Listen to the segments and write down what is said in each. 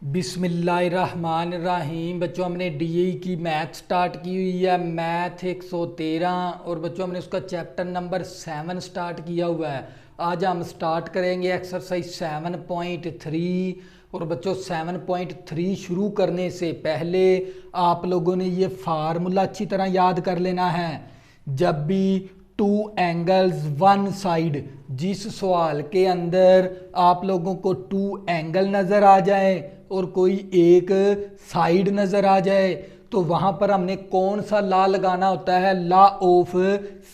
बिस्मिल्लाहिर्रहमानिर्रहीम। बच्चों हमने डीई की मैथ स्टार्ट की हुई है, मैथ 113। और बच्चों हमने उसका चैप्टर नंबर 7 स्टार्ट किया हुआ है। आज हम स्टार्ट करेंगे एक्सरसाइज 7.3। और बच्चों 7.3 शुरू करने से पहले आप लोगों ने ये फार्मूला अच्छी तरह याद कर लेना है। जब भी टू एंगल्स वन साइड, जिस सवाल के अंदर आप लोगों को टू एंगल नज़र आ जाए और कोई एक साइड नज़र आ जाए, तो वहाँ पर हमने कौन सा लॉ लगाना होता है? Law of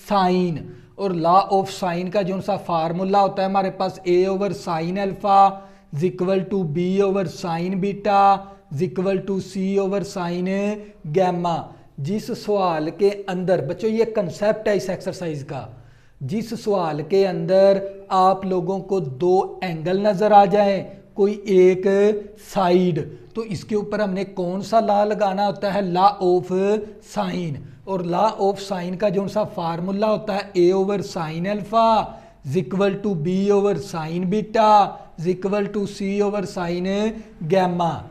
sine. और लॉ ऑफ साइन का जो सा फार्मूला होता है हमारे पास a over sine alpha equal to b over sine beta equal to c over sine gamma. जिस सवाल के अंदर बच्चों ये कंसेप्ट है इस एक्सरसाइज का, जिस सवाल के अंदर आप लोगों को दो एंगल नज़र आ जाए, कोई एक साइड, तो इसके ऊपर हमने कौन सा लॉ लगाना होता है? Law of sine. और लॉ ऑफ साइन का जो सा फार्मूला होता है a over sine alpha equal to b over sine beta equal to c over sine gamma.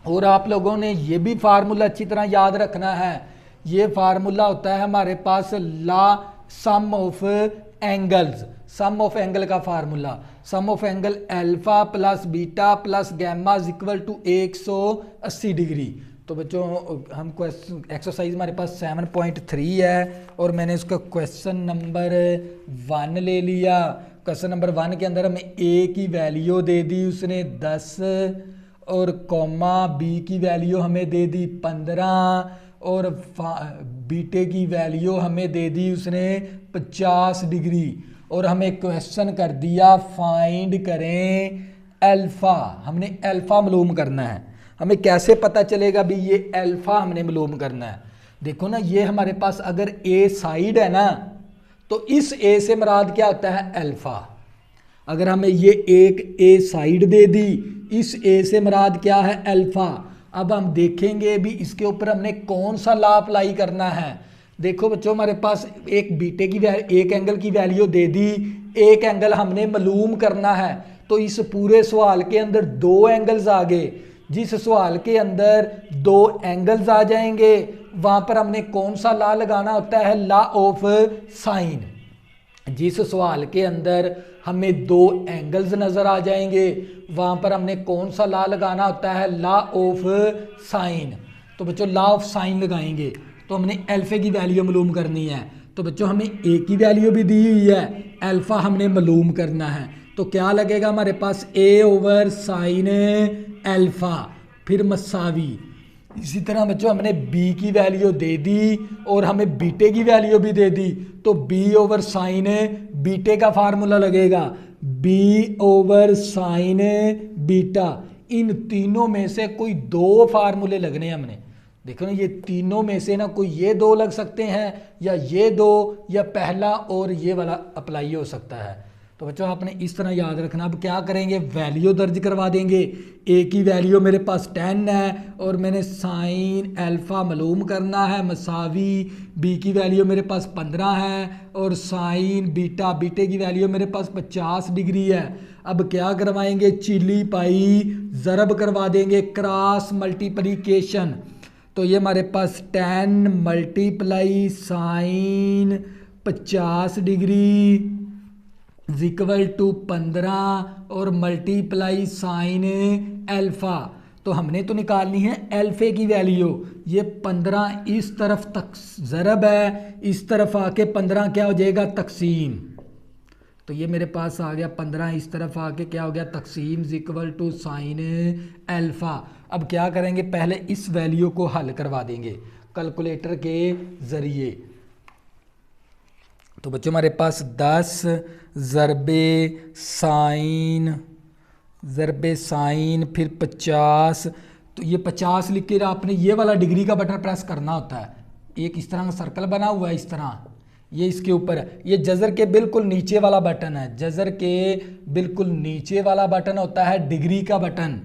और आप लोगों ने ये भी फार्मूला अच्छी तरह याद रखना है। ये फार्मूला होता है हमारे पास law sum of angles. Sum of angle का formula, sum of angle alpha plus beta plus gamma equal to 180 degree. तो बच्चों हम एक्सरसाइज हमारे पास 7.3 है और मैंने इसका क्वेश्चन नंबर 1 ले लिया। क्वेश्चन नंबर 1 के अंदर हमें a की वैल्यू दे दी उसने 10 और कॉमा b की वैल्यू हमें दे दी 15 और बीटे की वैल्यू हमें दे दी उसने 50 डिग्री। और हमें क्वेश्चन कर दिया फाइंड करें अल्फ़ा। हमने अल्फ़ा मालूम करना है। हमें कैसे पता चलेगा भी ये अल्फ़ा हमने मालूम करना है? देखो ना, ये हमारे पास अगर a साइड है ना, तो इस a से मुराद क्या होता है? अल्फ़ा। अगर हमें ये एक a साइड दे दी, इस a से मुराद क्या है? अल्फ़ा। अब हम देखेंगे भी इसके ऊपर हमने कौन सा लॉ अप्लाई करना है। देखो बच्चों हमारे पास एक बीटे की एक एंगल की वैल्यू दे दी, एक एंगल हमने मालूम करना है। तो इस पूरे सवाल के अंदर दो एंगल्स आ गए। जिस सवाल के अंदर दो एंगल्स आ जाएंगे वहाँ पर हमने कौन सा लॉ लगाना होता है? Law of sign. जिस सवाल के अंदर हमें दो एंगल्स नज़र आ जाएंगे वहाँ पर हमने कौन सा लॉ लगाना होता है? Law of sine. तो बच्चों लॉ ऑफ साइन लगाएंगे तो हमने अल्फ़ा की वैल्यू मालूम करनी है। तो बच्चों हमें a की वैल्यू भी दी हुई है, अल्फ़ा हमने मालूम करना है। तो क्या लगेगा हमारे पास? a ओवर साइन अल्फ़ा फिर मसावी। इसी तरह बच्चों हमने b की वैल्यू दे दी और हमें बीटे की वैल्यू भी दे दी, तो b ओवर साइन बीटे का फार्मूला लगेगा b ओवर साइन बीटा। इन तीनों में से कोई दो फार्मूले लगने हैं हमने। देखो ना, ये तीनों में से ना कोई ये दो लग सकते हैं या ये दो या पहला और ये वाला अप्लाई हो सकता है। तो बच्चों आपने इस तरह याद रखना। अब क्या करेंगे? वैल्यू दर्ज करवा देंगे। a की वैल्यू मेरे पास 10 है और मैंने साइन अल्फ़ा मालूम करना है मसावी b की वैल्यू मेरे पास 15 है और साइन बीटा बीटे की वैल्यू मेरे पास 50 डिग्री है। अब क्या करवाएंगे? चिली पाई ज़रब करवा देंगे, क्रॉस मल्टीप्लिकेशन। तो ये हमारे पास 10 multiply sine 50 degree equal to 15 और मल्टीप्लाई साइन अल्फ़ा। तो हमने तो निकालनी है अल्फ़े की वैल्यू। ये 15 इस तरफ तक ज़रब है, इस तरफ आके 15 क्या हो जाएगा? तकसीम। तो ये मेरे पास आ गया 15 इस तरफ आके क्या हो गया? तकसीम इक्वल टू साइन अल्फ़ा। अब क्या करेंगे? पहले इस वैल्यू को हल करवा देंगे कैलकुलेटर के ज़रिए। तो बच्चों हमारे पास 10 ज़रबे साइन फिर 50। तो ये 50 लिख के आपने ये वाला डिग्री का बटन प्रेस करना होता है। एक इस तरह का सर्कल बना हुआ है, इस तरह ये इसके ऊपर है। ये जज़र के बिल्कुल नीचे वाला बटन है, जज़र के बिल्कुल नीचे वाला बटन होता है डिग्री का बटन।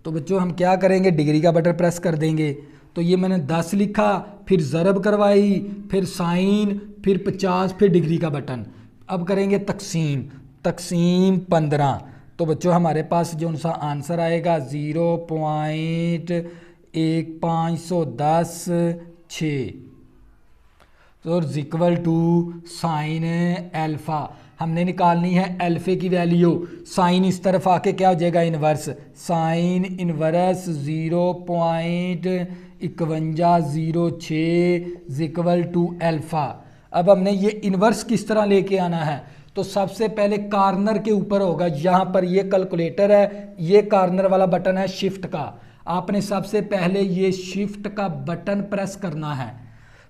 तो बच्चों हम क्या करेंगे? डिग्री का बटन प्रेस कर देंगे। तो ये मैंने 10 लिखा, फिर ज़रब करवाई, फिर साइन, फिर 50, फिर डिग्री का बटन। अब करेंगे तकसीम। तकसीम 15 तो बच्चों हमारे पास जो सा आंसर आएगा 0.1510(6) तो इक्वल टू साइन अल्फ़ा हमने निकालनी है अल्फ़े की वैल्यू। साइन इस तरफ आके क्या हो जाएगा, inverse, sine inverse 0.5106 equal to alpha. अब हमने ये इन्वर्स किस तरह लेके आना है, तो सबसे पहले कार्नर के ऊपर होगा, यहाँ पर ये कैलकुलेटर है, ये कार्नर वाला बटन है शिफ्ट का। आपने सबसे पहले ये शिफ्ट का बटन प्रेस करना है।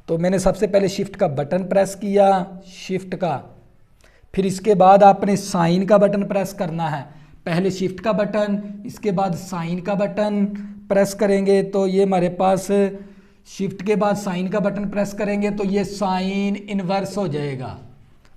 तो मैंने सबसे पहले शिफ्ट का बटन प्रेस किया, शिफ्ट का, फिर इसके बाद आपने साइन का बटन प्रेस करना है। पहले शिफ्ट का बटन, इसके बाद साइन का बटन प्रेस करेंगे तो ये हमारे पास शिफ्ट के बाद साइन का बटन प्रेस करेंगे तो ये साइन इन्वर्स हो जाएगा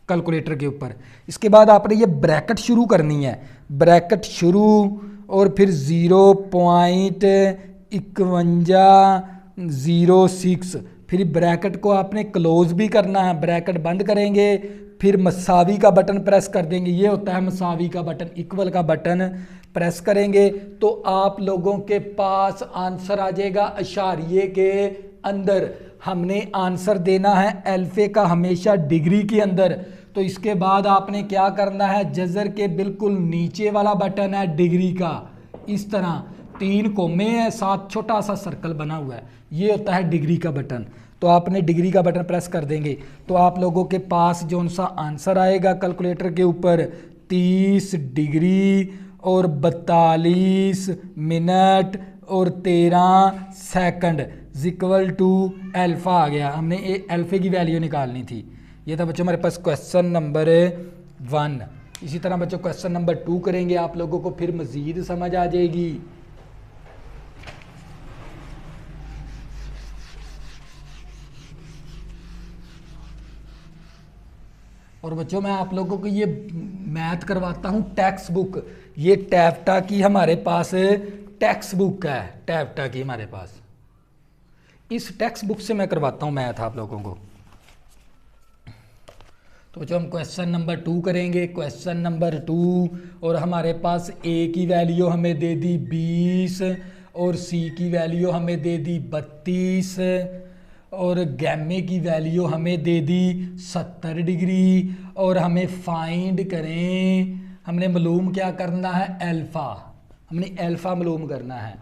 कैलकुलेटर के ऊपर। इसके बाद आपने ये ब्रैकेट शुरू करनी है, ब्रैकेट शुरू और फिर 0.5106, फिर ब्रैकेट को आपने क्लोज भी करना है, ब्रैकेट बंद करेंगे, फिर मसावी का बटन प्रेस कर देंगे, ये होता है मसावी का बटन, इक्वल का बटन प्रेस करेंगे तो आप लोगों के पास आंसर आ जाएगा इशारिये के अंदर। हमने आंसर देना है अल्फे का हमेशा डिग्री के अंदर। तो इसके बाद आपने क्या करना है, जजर के बिल्कुल नीचे वाला बटन है डिग्री का, इस तरह 3 कोमे हैं, साथ छोटा सा सर्कल बना हुआ है, ये होता है डिग्री का बटन। तो आपने डिग्री का बटन प्रेस कर देंगे तो आप लोगों के पास जो सा आंसर आएगा कैलकुलेटर के ऊपर 30 डिग्री और 42 मिनट और 13 सेकंड इक्वल टू अल्फ़ा आ गया। हमने अल्फ़े की वैल्यू निकालनी थी। ये था बच्चों हमारे पास क्वेश्चन नंबर 1। इसी तरह बच्चों क्वेश्चन नंबर 2 करेंगे, आप लोगों को फिर मज़ीद समझ आ जाएगी। और बच्चों मैं आप लोगों को ये मैथ करवाता हूँ टेक्स्ट बुक, ये टैफ्टा की हमारे पास टेक्स्ट बुक है, टैफ्टा की हमारे पास, इस टेक्स्ट बुक से मैं करवाता हूँ मैथ आप लोगों को। तो बच्चों हम क्वेश्चन नंबर 2 करेंगे, क्वेश्चन नंबर 2, और हमारे पास ए की वैल्यू हमें दे दी 20 और सी की वैल्यू हमें दे दी 32 और गैमे की वैल्यू हमें दे दी 70 डिग्री, और हमें फाइंड करें, हमने मालूम क्या करना है, अल्फ़ा, हमने अल्फ़ा मालूम करना है।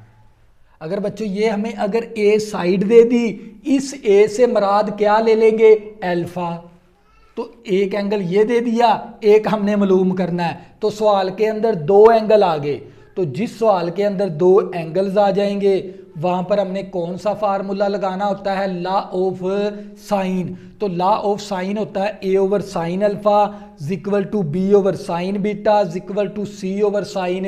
अगर बच्चों ये हमें अगर ए साइड दे दी, इस ए से मराद क्या ले लेंगे, अल्फ़ा, तो एक एंगल ये दे दिया, एक हमने मालूम करना है, तो सवाल के अंदर 2 एंगल आ गए। तो जिस सवाल के अंदर 2 एंगल्स आ जाएंगे वहां पर हमने कौन सा फार्मूला लगाना होता है, लॉ ऑफ साइन। तो लॉ ऑफ साइन होता है A over sine alpha equal to B over sine beta equal to C over sine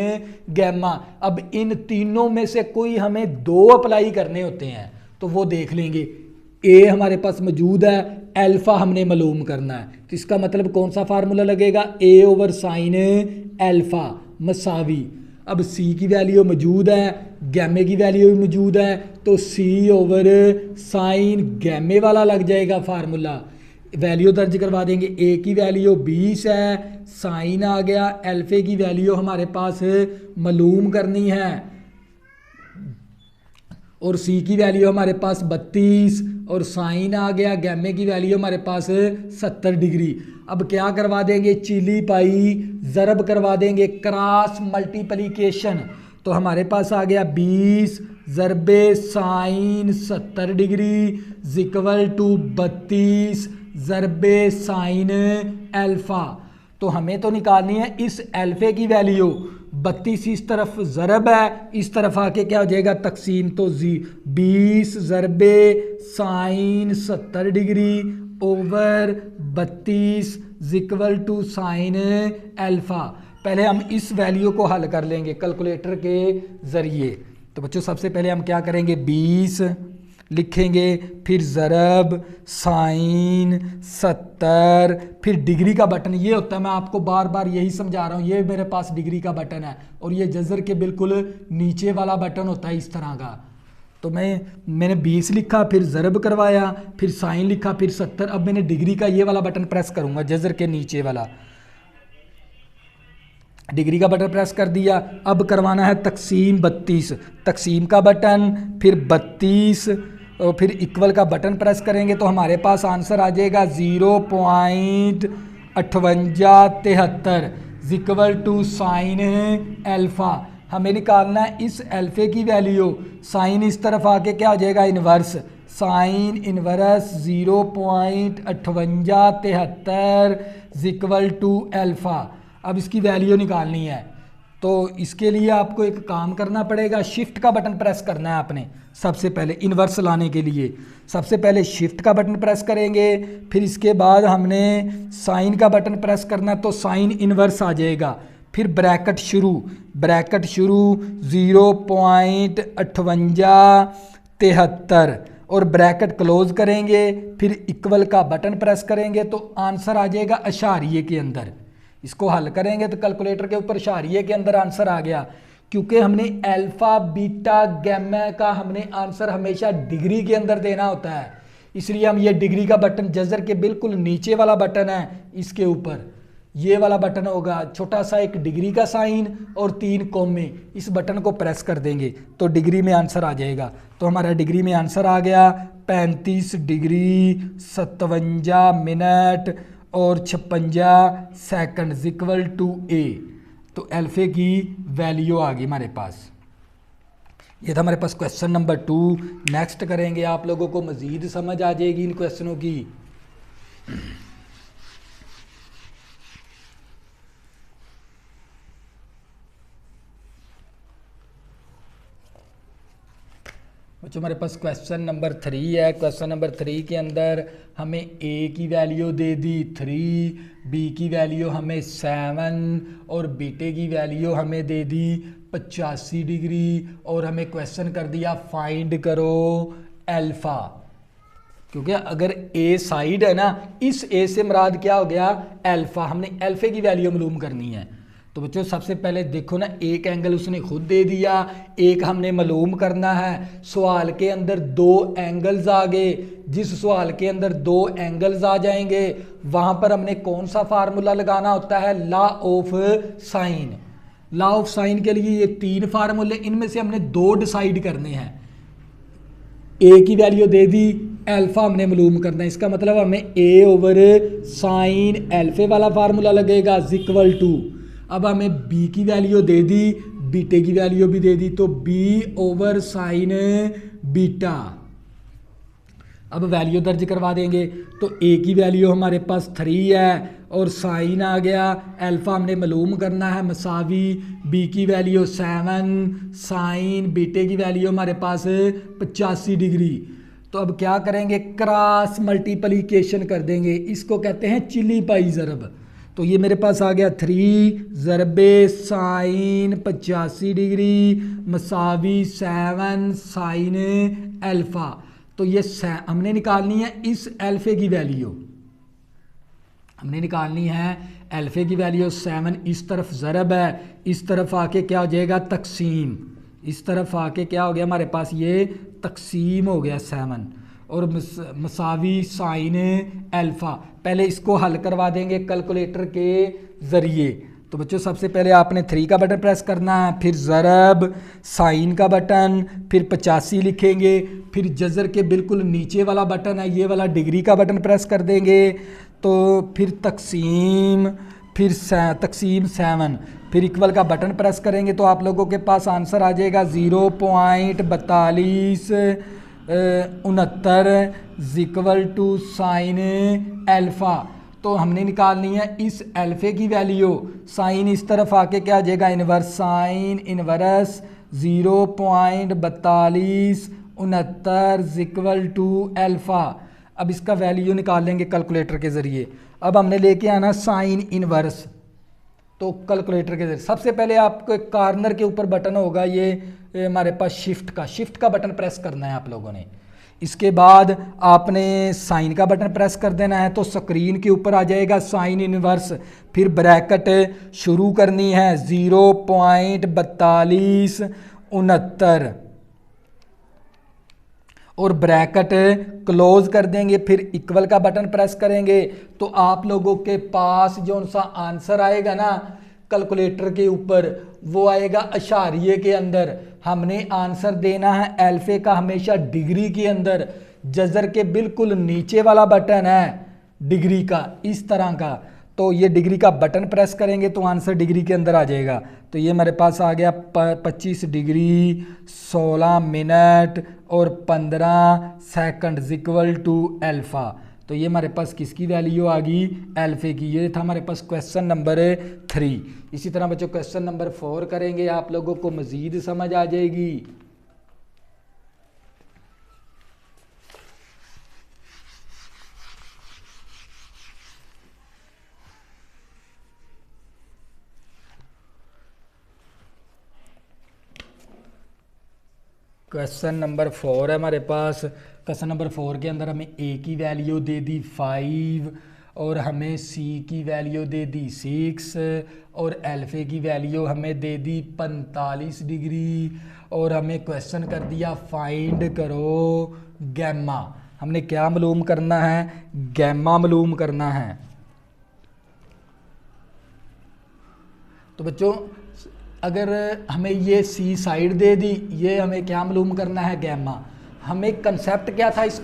gamma. अब इन तीनों में से कोई हमें 2 अप्लाई करने होते हैं तो वो देख लेंगे। ए हमारे पास मौजूद है, अल्फा हमने मालूम करना है, तो इसका मतलब कौन सा फार्मूला लगेगा, ए ओवर साइन अल्फा मसावी। अब सी की वैल्यू मौजूद है, गैमे की वैल्यू भी मौजूद है, तो सी ओवर साइन गैमे वाला लग जाएगा फार्मूला। वैल्यू दर्ज करवा देंगे, ए की वैल्यू 20 है, साइन आ गया, अल्फे की वैल्यू हमारे पास मालूम करनी है, और सी की वैल्यू हमारे पास 32 और साइन आ गया, गैमे की वैल्यू हमारे पास 70 डिग्री। अब क्या करवा देंगे, चिली पाई ज़रब करवा देंगे, क्रॉस मल्टीप्लिकेशन। तो हमारे पास आ गया 20 ज़रबे साइन 70 डिग्री इक्वल टू 32 ज़रबे साइन अल्फ़ा। तो हमें तो निकालनी है इस अल्फ़े की वैल्यू। 32 इस तरफ ज़रब है, इस तरफ आके क्या हो जाएगा तकसीम, तो 20 ज़रबे sine 70 degree over 32 equal to sine alpha. पहले हम इस वैल्यू को हल कर लेंगे कैलकुलेटर के ज़रिए। तो बच्चों सबसे पहले हम क्या करेंगे, 20 लिखेंगे, फिर ज़रब साइन 70, फिर डिग्री का बटन ये होता है, मैं आपको बार बार यही समझा रहा हूँ, ये मेरे पास डिग्री का बटन है और ये जज़र के बिल्कुल नीचे वाला बटन होता है इस तरह का। तो मैंने 20 लिखा, फिर ज़रब करवाया, फिर साइन लिखा, फिर 70। अब मैंने डिग्री का ये वाला बटन प्रेस करूँगा जज़र के नीचे वाला, डिग्री का बटन प्रेस कर दिया। अब करवाना है तकसीम 32, तकसीम का बटन, फिर 32 और फिर इक्वल का बटन प्रेस करेंगे तो हमारे पास आंसर आ जाएगा 0.5873 इक्वल टू साइन एल्फ़ा। हमें निकालना है इस एल्फे की वैल्यू। साइन इस तरफ आके क्या हो जाएगा, inverse, sine inverse 0.5873 equal to alpha. अब इसकी वैल्यू निकालनी है तो इसके लिए आपको एक काम करना पड़ेगा, शिफ्ट का बटन प्रेस करना है आपने। सबसे पहले इन्वर्स लाने के लिए सबसे पहले शिफ्ट का बटन प्रेस करेंगे, फिर इसके बाद हमने साइन का बटन प्रेस करना तो साइन इन्वर्स आ जाएगा, फिर ब्रैकेट शुरू 0.5873 और ब्रैकेट क्लोज करेंगे, फिर इक्वल का बटन प्रेस करेंगे तो आंसर आ जाएगा अशारिये के अंदर। इसको हल करेंगे तो कैलकुलेटर के ऊपर अशारिये के अंदर आंसर आ गया। क्योंकि हमने अल्फा बीटा गैमा का हमने आंसर हमेशा डिग्री के अंदर देना होता है, इसलिए हम ये डिग्री का बटन जजर के बिल्कुल नीचे वाला बटन है, इसके ऊपर ये वाला बटन होगा, छोटा सा एक डिग्री का साइन और 3 कॉमे, इस बटन को प्रेस कर देंगे तो डिग्री में आंसर आ जाएगा। तो हमारा डिग्री में आंसर आ गया 35 डिग्री 57 मिनट और 56 सेकंड इक्वल टू ए। तो अल्फे की वैल्यू आ गई हमारे पास। ये था हमारे पास क्वेश्चन नंबर 2। नेक्स्ट करेंगे, आप लोगों को मज़ीद समझ आ जाएगी इन क्वेश्चनों की। बच्चों हमारे पास क्वेश्चन नंबर 3 है। क्वेश्चन नंबर 3 के अंदर हमें ए की वैल्यू दे दी 3, बी की वैल्यू हमें 7 और बीटे की वैल्यू हमें दे दी 85 डिग्री और हमें क्वेश्चन कर दिया फाइंड करो अल्फ़ा। क्योंकि अगर ए साइड है ना, इस ए से मुराद क्या हो गया, अल्फ़ा। हमने अल्फ़े की वैल्यू मालूम करनी है। तो बच्चों सबसे पहले देखो ना, एक एंगल उसने खुद दे दिया, एक हमने मालूम करना है। सवाल के अंदर 2 एंगल्स आ गए, जिस सवाल के अंदर 2 एंगल्स आ जाएंगे वहां पर हमने कौन सा फार्मूला लगाना होता है, law of sine. Law of sign के लिए ये 3 फार्मूले, इनमें से हमने 2 डिसाइड करने हैं। ए की वैल्यू दे दी, अल्फा हमने मालूम करना है, इसका मतलब हमें ए ओवर साइन अल्फे वाला फार्मूला लगेगा इक्वल टू। अब हमें बी की वैल्यू दे दी, बीटे की वैल्यू भी दे दी, तो बी ओवर साइन बीटा। अब वैल्यू दर्ज करवा देंगे तो ए की वैल्यू हमारे पास 3 है और साइन आ गया, अल्फा हमने मालूम करना है मसावी, बी की वैल्यू 7, साइन बीटे की वैल्यू हमारे पास 85 डिग्री। तो अब क्या करेंगे, क्रॉस मल्टीप्लिकेशन कर देंगे, इसको कहते हैं चिली पाई ज़रब। तो ये मेरे पास आ गया 3 ज़रबे साइन 85 डिग्री मसावी 7 साइन अल्फ़ा। तो ये हमने निकालनी है इस अल्फ़े की वैल्यू, हमने निकालनी है अल्फ़े की वैल्यू। 7 इस तरफ ज़रब है, इस तरफ आके क्या हो जाएगा तकसीम, इस तरफ आके क्या हो गया हमारे पास ये तकसीम हो गया 7 और मसावी साइन अल्फ़ा। पहले इसको हल करवा देंगे कैलकुलेटर के ज़रिए। तो बच्चों सबसे पहले आपने 3 का बटन प्रेस करना है, फिर ज़रब साइन का बटन, फिर 85 लिखेंगे, फिर जज़र के बिल्कुल नीचे वाला बटन है ये वाला डिग्री का बटन प्रेस कर देंगे, तो फिर तकसीम, फिर तकसीम 7, फिर इक्वल का बटन प्रेस करेंगे तो आप लोगों के पास आंसर आ जाएगा 0.4269 इक्वल टू साइन अल्फ़ा। तो हमने निकालनी है इस अल्फ़े की वैल्यू। साइन इस तरफ आके क्या आ जाएगा inverse, sine inverse 0.4269 equal to alpha. अब इसका वैल्यू निकाल लेंगे कैलकुलेटर के ज़रिए। अब हमने लेके आना साइन इन्वर्स, तो कैलकुलेटर के ज़रिए सबसे पहले आपको एक कॉर्नर के ऊपर बटन होगा ये हमारे पास शिफ्ट का बटन प्रेस करना है आप लोगों ने। इसके बाद आपने साइन का बटन प्रेस कर देना है तो स्क्रीन के ऊपर आ जाएगा साइन इन्वर्स, फिर ब्रैकेट शुरू करनी है 0.4269 और ब्रैकेट क्लोज कर देंगे, फिर इक्वल का बटन प्रेस करेंगे तो आप लोगों के पास जो सा आंसर आएगा ना कैलकुलेटर के ऊपर, वो आएगा अशारिये के अंदर। हमने आंसर देना है अल्फे का हमेशा डिग्री के अंदर। जजर के बिल्कुल नीचे वाला बटन है डिग्री का, इस तरह का। तो ये डिग्री का बटन प्रेस करेंगे तो आंसर डिग्री के अंदर आ जाएगा। तो ये मेरे पास आ गया 25 डिग्री 16 मिनट और 15 सेकंड इक्वल टू अल्फा। तो ये हमारे पास किसकी वैल्यू आ गई? अल्फे की। ये था हमारे पास क्वेश्चन नंबर 3। इसी तरह बच्चों क्वेश्चन नंबर 4 करेंगे, आप लोगों को मज़ीद समझ आ जाएगी। क्वेश्चन नंबर 4 है हमारे पास। क्वेश्चन नंबर 4 के अंदर हमें ए की वैल्यू दे दी 5 और हमें सी की वैल्यू दे दी 6 और अल्फे की वैल्यू हमें दे दी 45 डिग्री और हमें क्वेश्चन कर दिया फाइंड करो गैमा। हमने क्या मालूम करना है? गैमा मालूम करना है। तो बच्चों अगर हमें ये सी साइड दे दी, ये हमें क्या मालूम करना है? गैमा। हमें कंसेप्ट क्या था इस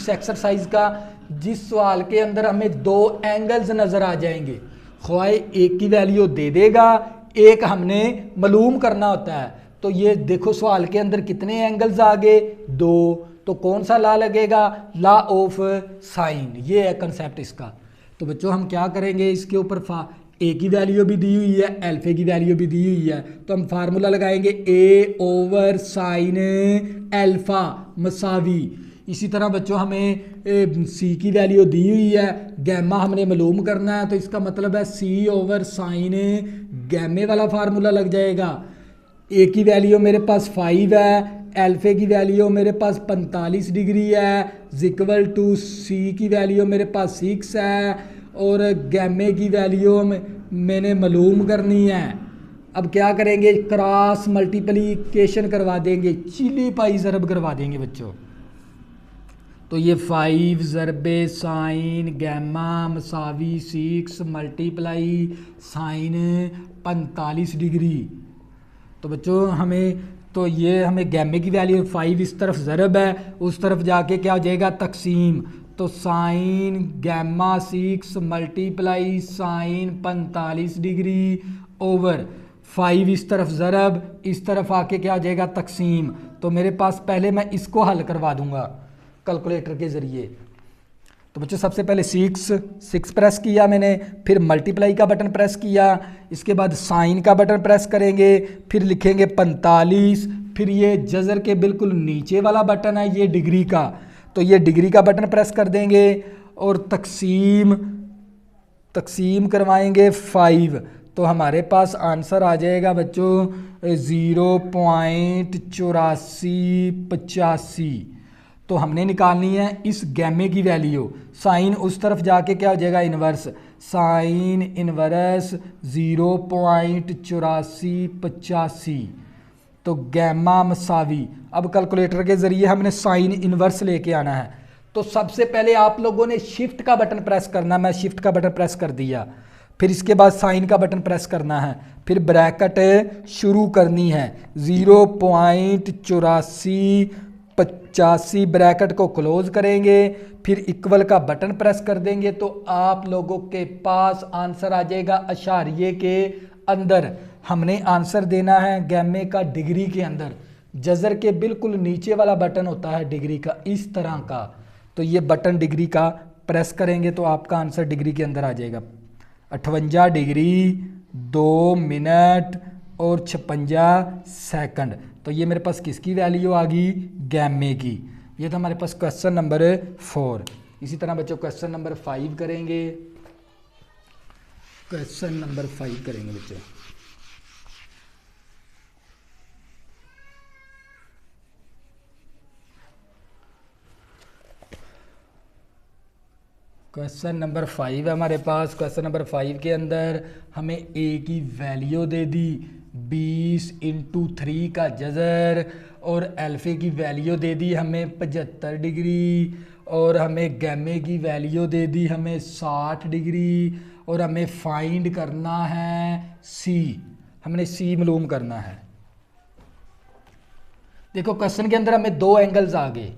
एक्सरसाइज का? जिस सवाल के अंदर हमें दो एंगल्स नज़र आ जाएंगे, ख्वाए एक की वैल्यू दे देगा, एक हमने मालूम करना होता है। तो ये देखो सवाल के अंदर कितने एंगल्स आ गए? 2। तो कौन सा लॉ लगेगा? Law of sign. ये है कंसेप्ट इसका। तो बच्चों हम क्या करेंगे, इसके ऊपर ए की वैल्यू भी दी हुई है, अल्फे की वैल्यू भी दी हुई है, तो हम फार्मूला लगाएंगे ए ओवर साइन अल्फा मसावी। इसी तरह बच्चों हमें सी की वैल्यू दी हुई है, गैमा हमने मालूम करना है, तो इसका मतलब है सी ओवर साइन गैमे वाला फार्मूला लग जाएगा। ए की वैल्यू मेरे पास 5 है, अल्फे की वैल्यू मेरे पास 45 डिग्री है, इक्वल टू सी की वैल्यू मेरे पास 6 है और गैमे की वैल्यू मैंने मालूम करनी है। अब क्या करेंगे? क्रॉस मल्टीप्लिकेशन करवा देंगे, चिली पाई ज़रब करवा देंगे बच्चों। तो ये 5 ज़रबे साइन गैमा मसावी 6 मल्टीप्लाई साइन 45 डिग्री। तो बच्चों हमें गैमे की वैल्यू 5 इस तरफ ज़रब है, उस तरफ जाके क्या हो जाएगा? तकसीम। तो sine gamma 6 multiply sine 45 degree over 5 इस तरफ ज़रब, इस तरफ आके क्या हो जाएगा? तकसीम। तो मेरे पास पहले मैं इसको हल करवा दूंगा कैलकुलेटर के ज़रिए। तो बच्चों सबसे पहले 6 प्रेस किया मैंने, फिर मल्टीप्लाई का बटन प्रेस किया, इसके बाद साइन का बटन प्रेस करेंगे, फिर लिखेंगे 45, फिर ये जज़र के बिल्कुल नीचे वाला बटन है ये डिग्री का, तो ये डिग्री का बटन प्रेस कर देंगे और तकसीम करवाएंगे 5। तो हमारे पास आंसर आ जाएगा बच्चों 0.8485। तो हमने निकालनी है इस गैमे की वैल्यू। साइन उस तरफ जाके क्या हो जाएगा? इन्वर्स। Sine inverse 0.8485। तो गैमा मसावी। अब कैलकुलेटर के ज़रिए हमने साइन इन्वर्स लेके आना है। तो सबसे पहले आप लोगों ने शिफ्ट का बटन प्रेस करना, मैं शिफ्ट का बटन प्रेस कर दिया, फिर इसके बाद साइन का बटन प्रेस करना है, फिर ब्रैकेट शुरू करनी है 0.8485 ब्रैकेट को क्लोज करेंगे, फिर इक्वल का बटन प्रेस कर देंगे, तो आप लोगों के पास आंसर आ जाएगा अशारिये के अंदर। हमने आंसर देना है गैमे का डिग्री के अंदर। जज़र के बिल्कुल नीचे वाला बटन होता है डिग्री का, इस तरह का। तो ये बटन डिग्री का प्रेस करेंगे तो आपका आंसर डिग्री के अंदर आ जाएगा 58 डिग्री 2 मिनट और 56 सेकंड। तो ये मेरे पास किसकी वैल्यू आ गई? गैमे की। ये था हमारे पास क्वेश्चन नंबर 4। इसी तरह बच्चों क्वेश्चन नंबर 5 करेंगे। क्वेश्चन नंबर 5 करेंगे बच्चों। क्वेश्चन नंबर 5 है हमारे पास। क्वेश्चन नंबर 5 के अंदर हमें ए की वैल्यू दे दी 20 × 3 का जज़र और अल्फे की वैल्यू दे दी हमें 75 डिग्री और हमें गैमे की वैल्यू दे दी हमें 60 डिग्री और हमें फाइंड करना है सी। हमने सी मालूम करना है। देखो क्वेश्चन के अंदर हमें दो एंगल्स आ गए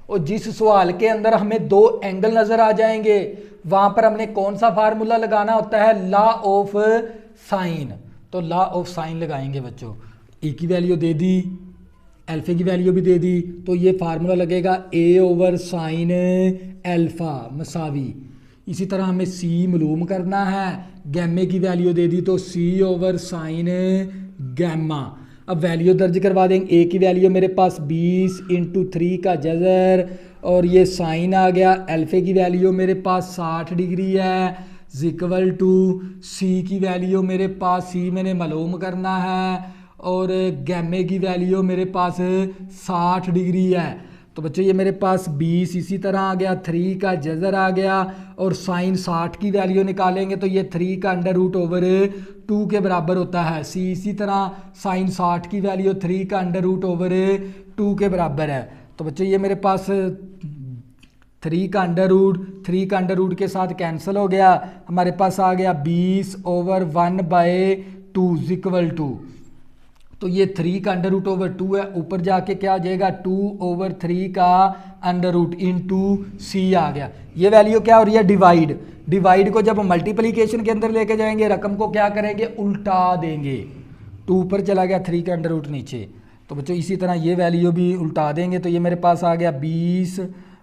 और जिस सवाल के अंदर हमें दो एंगल नजर आ जाएंगे वहां पर हमने कौन सा फार्मूला लगाना होता है, लॉ ऑफ साइन। तो लॉ ऑफ साइन लगाएंगे बच्चों। ए की वैल्यू दे दी, अल्फा की वैल्यू भी दे दी, तो ये फार्मूला लगेगा ए ओवर साइन अल्फा मसावी। इसी तरह हमें सी मालूम करना है, गैमे की वैल्यू दे दी तो सी ओवर साइन गैमा। अब वैल्यू दर्ज करवा देंगे। ए की वैल्यू मेरे पास 20 इंटू 3 का जज़र और ये साइन आ गया। अल्फे की वैल्यू मेरे पास 60 डिग्री है इक्वल टू सी की वैल्यू मेरे पास सी मैंने मालूम करना है और गैमे की वैल्यू मेरे पास 60 डिग्री है। तो बच्चों ये मेरे पास 20 इसी तरह आ गया, 3 का जज़र आ गया और साइन 60 की वैल्यू निकालेंगे तो ये 3 का अंडर रूट ओवर 2 के बराबर होता है। सी इसी तरह साइन 60 की वैल्यू 3 का अंडर रूट ओवर 2 के बराबर है। तो बच्चों ये मेरे पास 3 का अंडर रूट के साथ कैंसिल हो गया। हमारे पास आ गया 20 ओवर 1/2 इक्वल टू, तो ये 3 का अंडर रूट ओवर 2 है, ऊपर जाके क्या आ जाएगा 2 ओवर 3 का अंडर रूट इंटू सी आ गया। ये वैल्यू क्या हो रही है, डिवाइड को जब मल्टीप्लिकेशन के अंदर लेके जाएंगे रकम को क्या करेंगे, उल्टा देंगे। 2 ऊपर चला गया, 3 का अंडर रूट नीचे। तो बच्चों इसी तरह ये वैल्यू भी उल्टा देंगे तो ये मेरे पास आ गया 20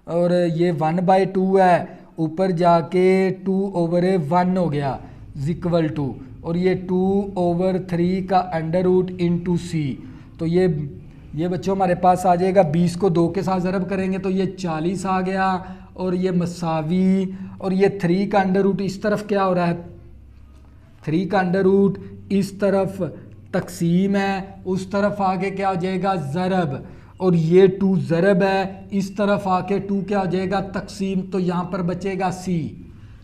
और ये 1/2 है, ऊपर जाके 2 ओवर 1 हो गया इक्वल टू, और ये 2 ओवर 3 का अंडर रूट इंटू सी। तो ये बच्चों हमारे पास आ जाएगा, 20 को 2 के साथ ज़रब करेंगे तो ये 40 आ गया और ये मसावी, और ये 3 का अंडर रूट इस तरफ क्या हो रहा है, 3 का अंडर रूट इस तरफ तकसीम है, उस तरफ आके क्या हो जाएगा ज़रब, और ये 2 ज़रब है, इस तरफ आके 2 क्या हो जाएगा तकसीम, तो यहाँ पर बचेगा सी।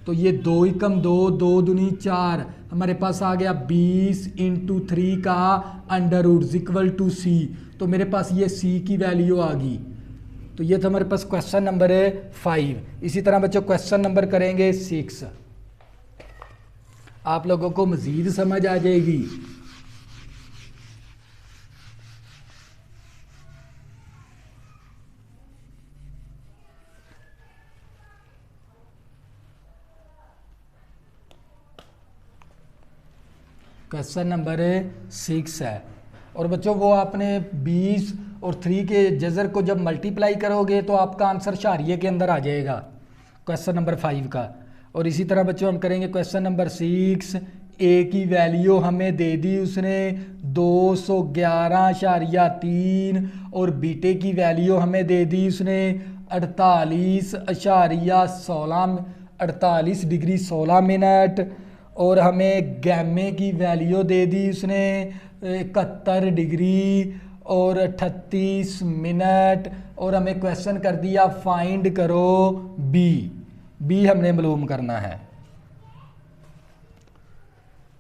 तो ये 2 एकम 2, 2 दूनी 4, हमारे पास आ गया 20 इंटू 3 का अंडर रूट इक्वल टू सी। तो मेरे पास ये सी की वैल्यू आ गई। तो ये था हमारे पास क्वेश्चन नंबर 5। इसी तरह बच्चों क्वेश्चन नंबर करेंगे 6, आप लोगों को मज़ीद समझ आ जाएगी। क्वेश्चन नंबर 6 है और बच्चों वो आपने 20 और 3 के जज़र को जब मल्टीप्लाई करोगे तो आपका आंसर शारिये के अंदर आ जाएगा क्वेश्चन नंबर 5 का। और इसी तरह बच्चों हम करेंगे क्वेश्चन नंबर 6। ए की वैल्यू हमें दे दी उसने 211.3 और बीटे की वैल्यू हमें दे दी उसने 48 डिग्री 16 मिनट, और हमें गैमे की वैल्यू दे दी उसने 71 डिग्री और 38 मिनट, और हमें क्वेश्चन कर दिया फाइंड करो बी हमने मालूम करना है।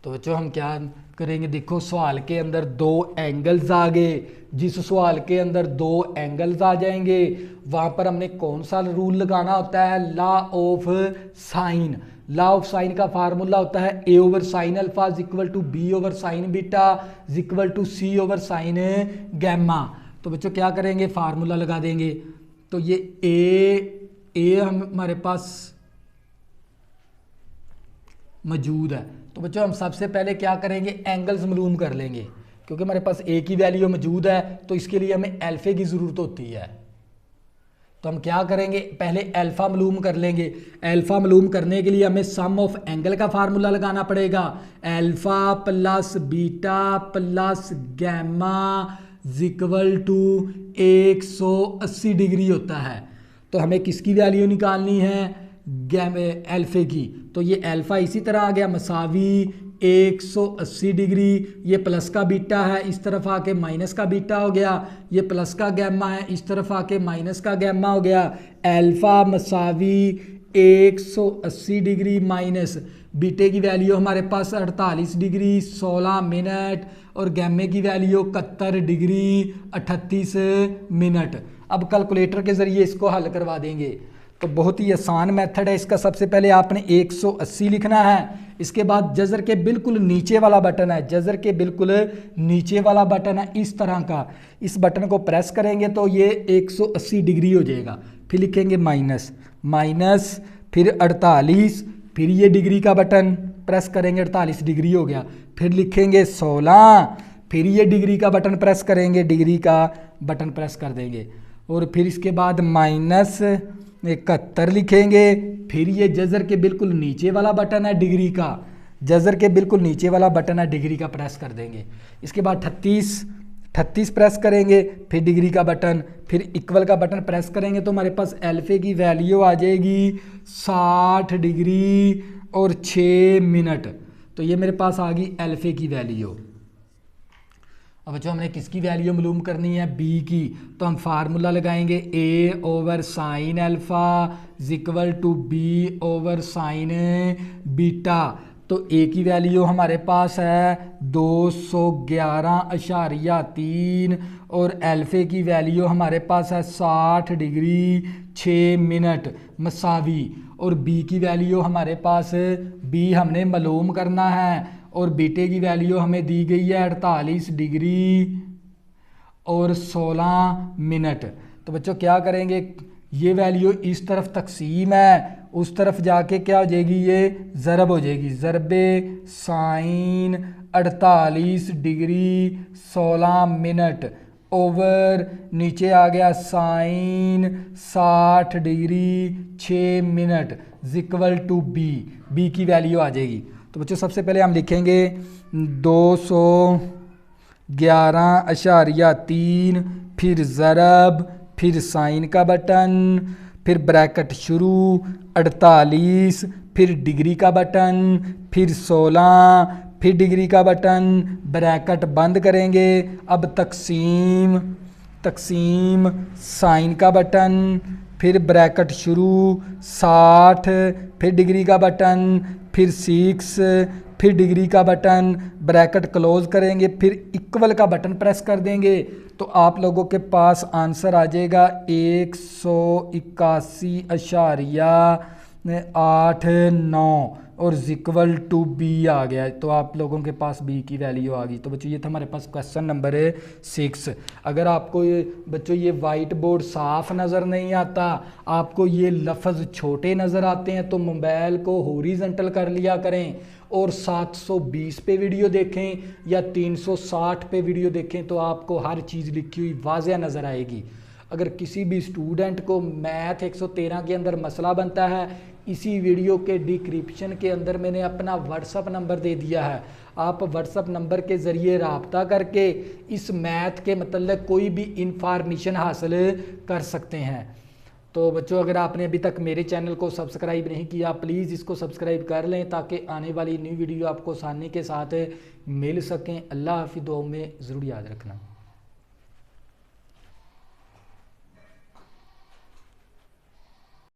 तो बच्चों हम क्या करेंगे, देखो सवाल के अंदर 2 एंगल्स आ गए, जिस सवाल के अंदर 2 एंगल्स आ जाएंगे वहाँ पर हमने कौन सा रूल लगाना होता है, law of sine. Law of sine का फार्मूला होता है A over sine alpha equal to B over sine beta equal to C over sine gamma. तो बच्चों क्या करेंगे, फार्मूला लगा देंगे। तो ये ए हमारे पास मौजूद है, तो बच्चों हम सबसे पहले क्या करेंगे, एंगल्स मालूम कर लेंगे, क्योंकि हमारे पास ए की वैल्यू मौजूद है तो इसके लिए हमें अल्फे की ज़रूरत होती है। तो हम क्या करेंगे, पहले अल्फा मालूम कर लेंगे। अल्फा मालूम करने के लिए हमें सम ऑफ एंगल का फार्मूला लगाना पड़ेगा, alpha plus beta plus gamma equal to 180 degree होता है। तो हमें किसकी वैल्यू निकालनी है, अल्फे की। तो ये अल्फा इसी तरह आ गया मसावी 180 डिग्री, ये प्लस का बीटा है, इस तरफ आके माइनस का बीटा हो गया, ये प्लस का गैमा है, इस तरफ आके माइनस का गैमा हो गया। अल्फा मसावी 180 डिग्री माइनस बीटे की वैल्यू हमारे पास 48 डिग्री 16 मिनट और गैमे की वैल्यू 71 डिग्री 38 मिनट। अब कैलकुलेटर के ज़रिए इसको हल करवा देंगे। तो बहुत ही आसान मेथड है इसका। सबसे पहले आपने 180 लिखना है, इसके बाद जजर के बिल्कुल नीचे वाला बटन है, जजर के बिल्कुल नीचे वाला बटन है इस तरह का, इस बटन को प्रेस करेंगे तो ये 180 डिग्री हो जाएगा। फिर लिखेंगे माइनस, माइनस फिर 48, फिर ये डिग्री का बटन प्रेस करेंगे 48 डिग्री हो गया। फिर लिखेंगे 16, फिर ये डिग्री का बटन प्रेस करेंगे, डिग्री का बटन प्रेस कर देंगे। और फिर इसके बाद माइनस 71 लिखेंगे। फिर ये जजर के बिल्कुल नीचे वाला बटन है डिग्री का, जजर के बिल्कुल नीचे वाला बटन है डिग्री का, प्रेस कर देंगे। इसके बाद 38 प्रेस करेंगे, फिर डिग्री का बटन, फिर इक्वल का बटन प्रेस करेंगे तो हमारे पास अल्फे की वैल्यू आ जाएगी 60 डिग्री और 6 मिनट। तो ये मेरे पास आ गई अल्फे की वैल्यू। अब बच्चों हमने किसकी वैल्यू मालूम करनी है, बी की। तो हम फार्मूला लगाएंगे a over sine alpha is equal to B over sine beta. तो a की वैल्यू हमारे पास है 211.3 और अल्फे की वैल्यू हमारे पास है 60 डिग्री 6 मिनट मसावी। और b की वैल्यू हमारे पास, b हमने मालूम करना है, और बीटे की वैल्यू हमें दी गई है 48 डिग्री और 16 मिनट। तो बच्चों क्या करेंगे, ये वैल्यू इस तरफ तकसीम है, उस तरफ जाके क्या हो जाएगी, ये ज़रब हो जाएगी, ज़रबे साइन 48 डिग्री 16 मिनट ओवर नीचे आ गया sine 60 degree 6 minute equal to b की वैल्यू आ जाएगी। तो बच्चों सबसे पहले हम लिखेंगे 211.3, फिर ज़रब, फिर साइन का बटन, फिर ब्रैकेट शुरू 48, फिर डिग्री का बटन, फिर 16, फिर डिग्री का बटन, ब्रैकेट बंद करेंगे। अब तकसीम साइन का बटन, फिर ब्रैकेट शुरू 60, फिर डिग्री का बटन, फिर 6, फिर डिग्री का बटन, ब्रैकेट क्लोज करेंगे, फिर इक्वल का बटन प्रेस कर देंगे तो आप लोगों के पास आंसर आ जाएगा 181.89 और इक्वल टू बी आ गया। तो आप लोगों के पास बी की वैल्यू आ गई। तो बच्चों ये था हमारे पास क्वेश्चन नंबर 6। अगर आपको बच्चों ये वाइट बोर्ड साफ नज़र नहीं आता, आपको ये लफ्ज़ छोटे नज़र आते हैं, तो मोबाइल को हॉरिजॉन्टल कर लिया करें और 720 पे वीडियो देखें या 360 पे वीडियो देखें तो आपको हर चीज़ लिखी हुई वाज़ह नज़र आएगी। अगर किसी भी स्टूडेंट को मैथ 113 के अंदर मसला बनता है, इसी वीडियो के डिस्क्रिप्शन के अंदर मैंने अपना व्हाट्सअप नंबर दे दिया है। आप व्हाट्सअप नंबर के ज़रिए रब्ता करके इस मैथ के मतलब कोई भी इंफॉर्मेशन हासिल कर सकते हैं। तो बच्चों अगर आपने अभी तक मेरे चैनल को सब्सक्राइब नहीं किया, प्लीज़ इसको सब्सक्राइब कर लें ताकि आने वाली न्यू वीडियो आपको आसानी के साथ मिल सकें। अल्लाह हाफ़िज़, दुआ में ज़रूर याद रखना।